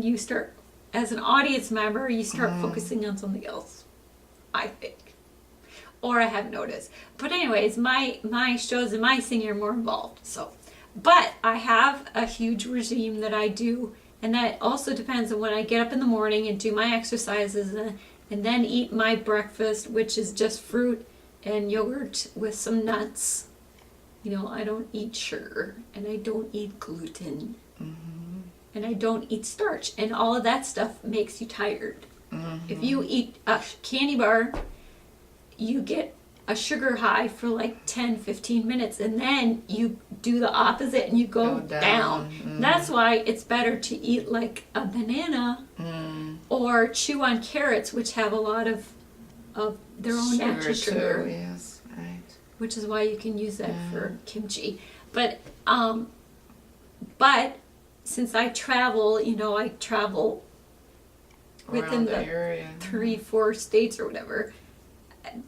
you start, as an audience member, you start focusing on something else, I think. Or I have noticed. But anyways, my shows and my singing are more involved. So, but I have a huge regime that I do, and that also depends on when I get up in the morning and do my exercises and then eat my breakfast, which is just fruit and yogurt with some nuts. You know, I don't eat sugar, and I don't eat gluten, and I don't eat starch, and all of that stuff makes you tired. If you eat a candy bar, you get a sugar high for like 10-15 minutes, and then you do the opposite and you go down. That's why it's better to eat like a banana or chew on carrots, which have a lot of their own natural sugar. Yes, right. Which is why you can use that for kimchi. But since I travel, you know, I travel within the area. 3-4 states or whatever,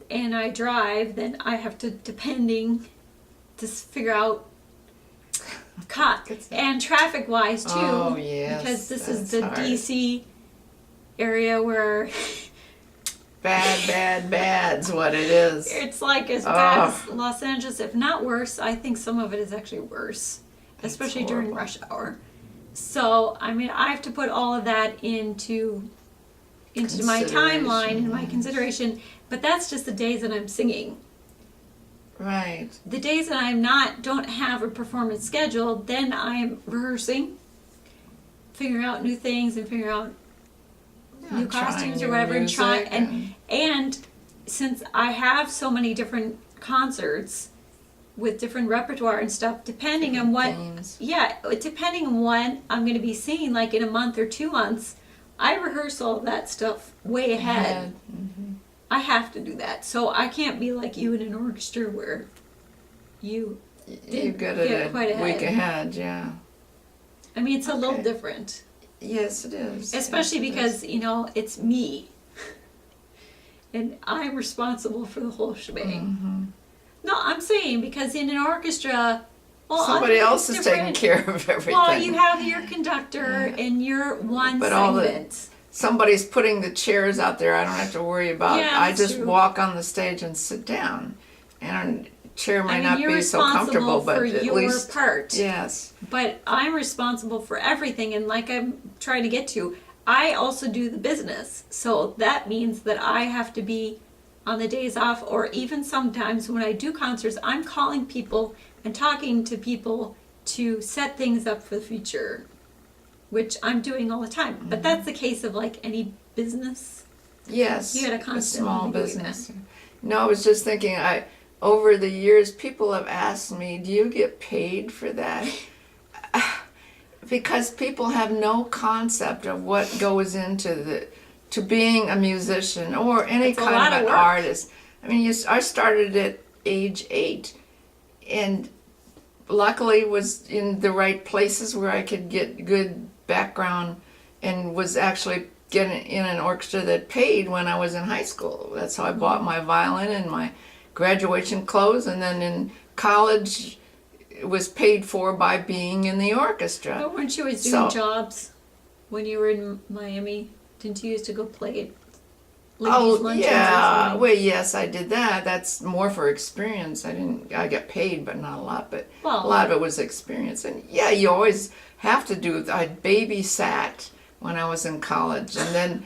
and I drive, then I have to, depending, to figure out and traffic wise too. Oh, yes, because this is the hard. DC area where bad's what it is. it's like as bad as Los Angeles, if not worse. I think some of it is actually worse, especially during rush hour. So I mean, I have to put all of that into my timeline and my consideration. But that's just the days that I'm singing. Right. The days that don't have a performance scheduled, then I'm rehearsing, figuring out new things and figuring out new costumes or whatever, and since I have so many different concerts with different repertoire and stuff, depending on what depending on when I'm going to be singing, like in a month or 2 months, I rehearse all that stuff way ahead. I have to do that. So I can't be like you in an orchestra where you get it quite a week ahead, I mean, it's a little different. Yes, it is. Especially because, you know, it's me. And I'm responsible for the whole shebang. No, I'm saying because in an orchestra, somebody else is taking care of everything. Well, you have your conductor and your one segment. Somebody's putting the chairs out there. I don't have to worry about. I just walk on the stage and sit down, and a chair might not be so comfortable, but at least part. Yes. But I'm responsible for everything, and like I'm trying to get to, I also do the business. So that means that I have to be on the days off, or even sometimes when I do concerts, I'm calling people and talking to people to set things up for the future, which I'm doing all the time. But that's the case of like any business. Yes. You got a constant small business. No, I was just thinking, over the years, people have asked me, do you get paid for that? Because people have no concept of what goes into to being a musician or any kind of an artist. I mean, I started at age 8, and luckily was in the right places where I could get good background, and was actually getting in an orchestra that paid when I was in high school. That's how I bought my violin and my graduation clothes, and then in college it was paid for by being in the orchestra. But weren't you always doing jobs when you were in Miami? Didn't you used to go play at ladies' luncheons? Well, yes, I did that. That's more for experience. I got paid, but not a lot. But a lot of it was experience. And yeah, you always have to do. I babysat when I was in college, and then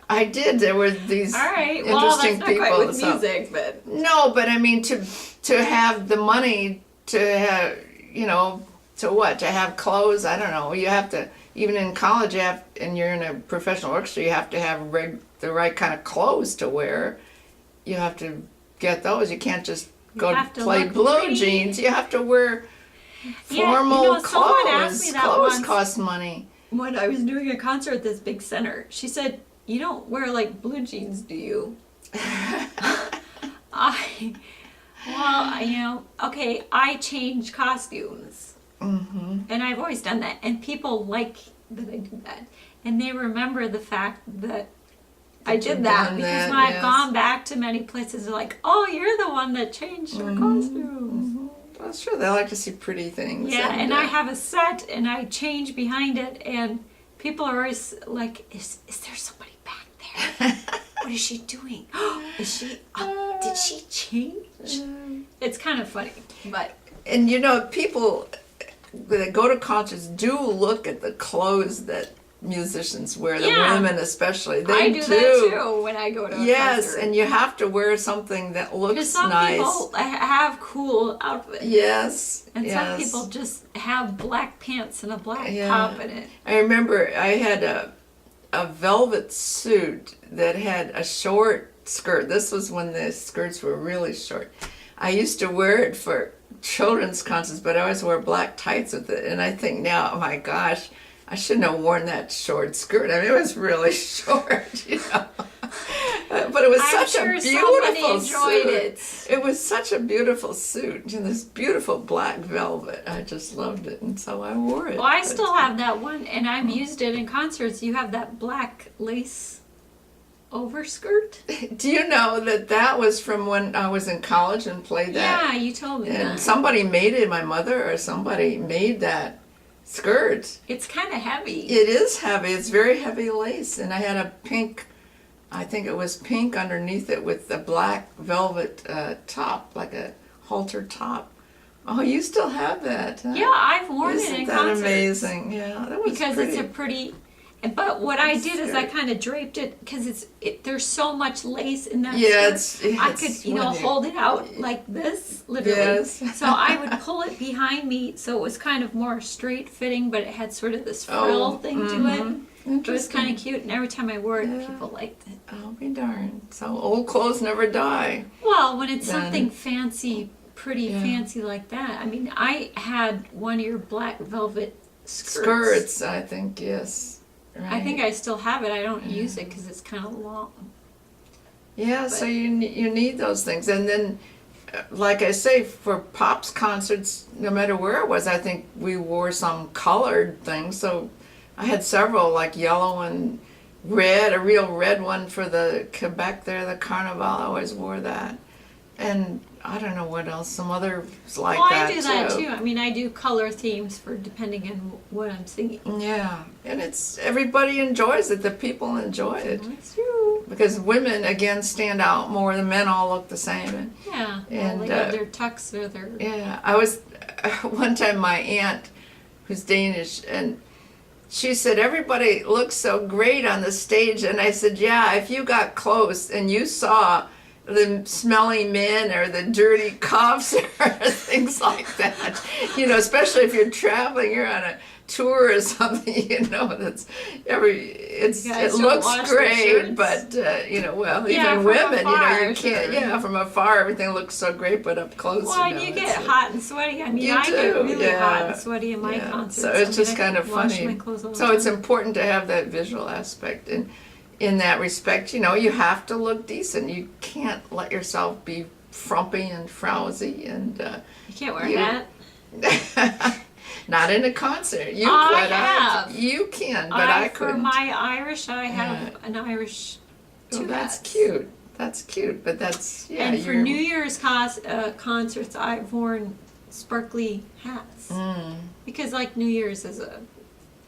I did. There were these interesting that's not people. Quite with music, but no, but I mean to have the money to have, to have clothes. I don't know. You have to. Even in college, and you're in a professional orchestra, you have to have the right kind of clothes to wear. You have to get those. You can't just go play blue jeans. You have to wear formal clothes. Someone asked me that clothes once cost money. When I was doing a concert at this big center, she said, "You don't wear like blue jeans, do you?" I change costumes. And I've always done that, and people like that I do that, and they remember the fact that I did that, because when I've gone back to many places, they're like, "Oh, you're the one that changed your costumes." Well, sure, they like to see pretty things. Yeah, and I have a set, and I change behind it, and People are always like, is there somebody back there? What is she doing? Is she up? Did she change? It's kind of funny, but. And people that go to concerts do look at the clothes that musicians wear, the women especially. I do that too when I go to a concert. And you have to wear something that looks nice. Some people have cool outfits. Yes. And some people just have black pants and a black top in it. I remember I had a velvet suit that had a short skirt. This was when the skirts were really short. I used to wear it for children's concerts, but I always wore black tights with it. And I think now, oh my gosh, I shouldn't have worn that short skirt. I mean, it was really short, But it was such a beautiful suit. It was such a beautiful suit. This beautiful black velvet. I just loved it, and so I wore it. Well, I still have that one, and I've used it in concerts. You have that black lace overskirt. Do you know that was from when I was in college and played that? Yeah, you told me and that. Somebody made it, my mother or somebody made that skirt. It's kind of heavy. It is heavy. It's very heavy lace. And I had a pink, I think it was pink underneath it with a black velvet top, like a halter top. Oh, you still have that? Huh? Yeah, I've worn it in concerts. Isn't that amazing? Yeah, that was because pretty. It's a pretty. But what I did is I kind of draped it because there's so much lace in that skirt. I could hold it out like this, literally. Yes. So I would pull it behind me, so it was kind of more straight fitting, but it had sort of this frill thing to it. It was kind of cute, and every time I wore it, people liked it. I'll be darned. So old clothes never die. Well, when it's something fancy, pretty fancy like that. I mean, I had one of your black velvet skirts. I think, yes. Right. I think I still have it. I don't use it because it's kind of long. Yeah, so you need those things. And then, like I say, for Pop's concerts, no matter where it was, I think we wore some colored things. So I had several, like yellow and red, a real red one for the Quebec there, the Carnival. I always wore that. And I don't know what else, some others like that too. Well, I do that too. I mean, I do color themes for depending on what I'm singing. Yeah, and everybody enjoys it. The people enjoy it. That's true. Because women, again, stand out more. The men all look the same. And they have their tux or their... Yeah, I was, one time my aunt, who's Danish, and she said, everybody looks so great on the stage. And I said, yeah, if you got close and you saw the smelly men or the dirty cops or things like that, especially if you're traveling, you're on a tour or something, it looks great, but even women, you can't, from afar everything looks so great, but up close, and you get hot and sweaty. I mean, I get really hot and sweaty in my concerts. So it's just kind of funny. So it's important to have that visual aspect, and in that respect, you have to look decent. You can't let yourself be frumpy and frowsy, and you can't wear that. Not in a concert. You can, but I couldn't. For my Irish, I have an Irish two that's hats. Cute. That's cute, but that's And for New Year's concerts, I've worn sparkly hats because, like, New Year's is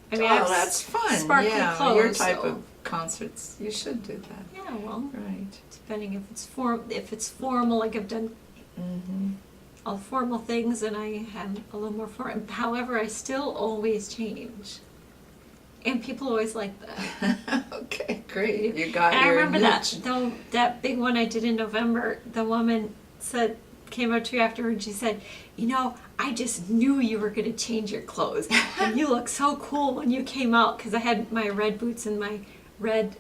that's fun. Sparkly clothes. Your type of concerts, you should do that. Yeah, well, right. Depending if it's formal, like I've done all formal things, and I have a little more formal. However, I still always change, and people always like that. Okay, great. You got and your I remember niche. that big one I did in November. The woman came up to me afterward, and she said, I just knew you were going to change your clothes, and you look so cool when you came out, because I had my red boots and my red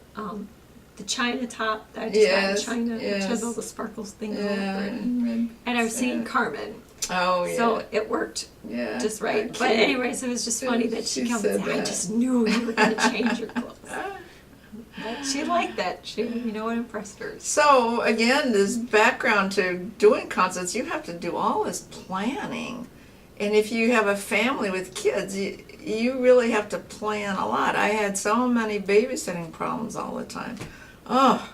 the China top that I just got in China, which has all the sparkles things over it. And I was singing Carmen. Oh, yeah. So it worked just right. But anyways, it was just funny that she comes and said, I just knew you were going to change your clothes. But she liked that. It impressed her. So, again, this background to doing concerts, you have to do all this planning. And if you have a family with kids, you really have to plan a lot. I had so many babysitting problems all the time. Oh,